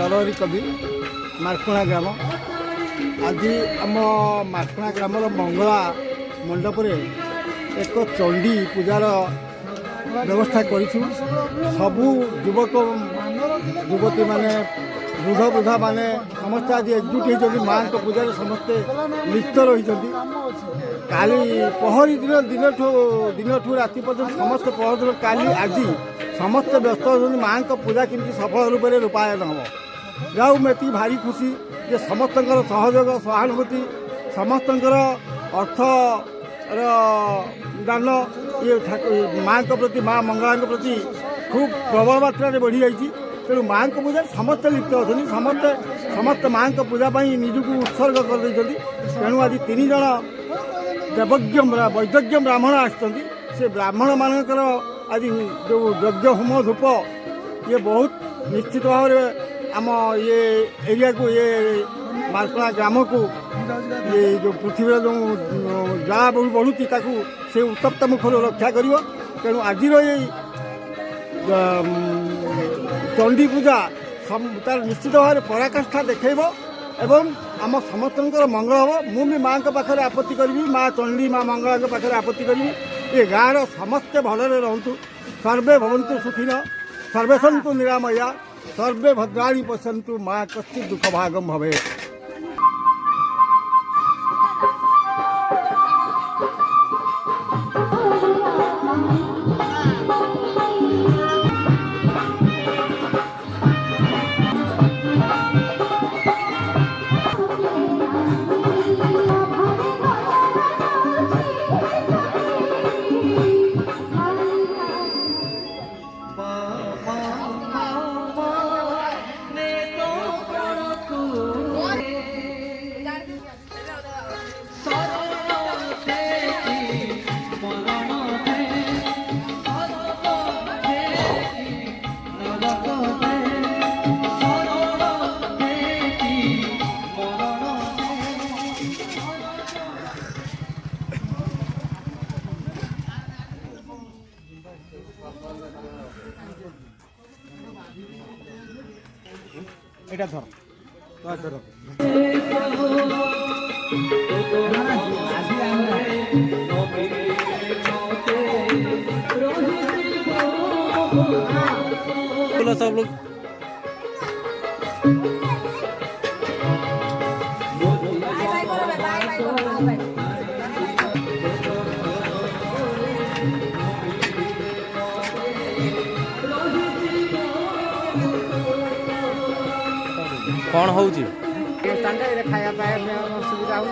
नरहरी कवि मार्कुणा ग्राम आज आम मार्कुणा ग्रामर मंगला मंडप एक चंडी पूजार व्यवस्था करूँ सबू युवक युवती माने वृद्ध वृद्धा माने समस्त आज एकजुट होती माँ पूजा समस्ते लिप्त रही काली पहरी दिन राति पर्यटन समस्त पहर दिन काली आज समस्त व्यस्त होती माँ पूजा केमती सफल रूप में रूपायन हम जाऊ मैं भारी खुशी जे समस्त सहयोग सहानुभूति समस्त अर्थ दान ये माँ प्रति माँ मंगला प्रति खूब प्रबल मात्रा बढ़ी जाती तेणु माँ पूजा समस्त लिप्त अच्छे समस्त माँ पूजा निजुक उत्सर्ग कर तेणु आज 3 जन देवज्ञ वैदज्ञ ब्राह्मण से ब्राह्मण मानकर आज जो यज्ञ होम धूप ये बहुत निश्चित भाव आम ये एरिया को ये मार्कुणा ग्राम को ये जो पृथ्वी जो जला बढ़ुची से उत्तप्त मुखर रक्षा कर तेणु आज चंडी पूजा तार निश्चित भाव पराकाष्ठा देखेब एवं आम समस्त मंगल हम मुझे माँ पाखे आपत्ति करी माँ चंडी माँ मंगला पाखे आपत्ति करी ये गाँव समस्ते भलरे रहतु सर्वे भवन्तु सुखिन सर्वे सन्तु निरामया सर्वे भद्राणि पश्यन्तु माँ कश्चित् दुःख भागम भवे। এটা ধর ধর बोलो सब लोग कौन हो खाया सुविधा हो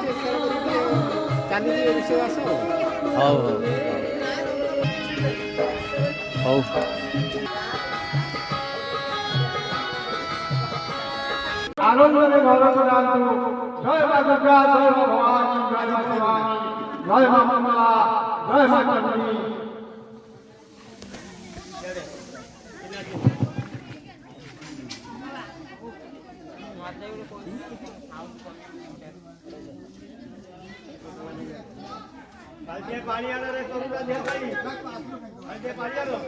चली रोषेबास आनंद में घर को डालू जय मां दुर्गा जय मां भवानी जय मां शिवानी जय मां मंगला जय मां चंडी पानी आना रे करूंगा दे भाई आगे पानी आ लो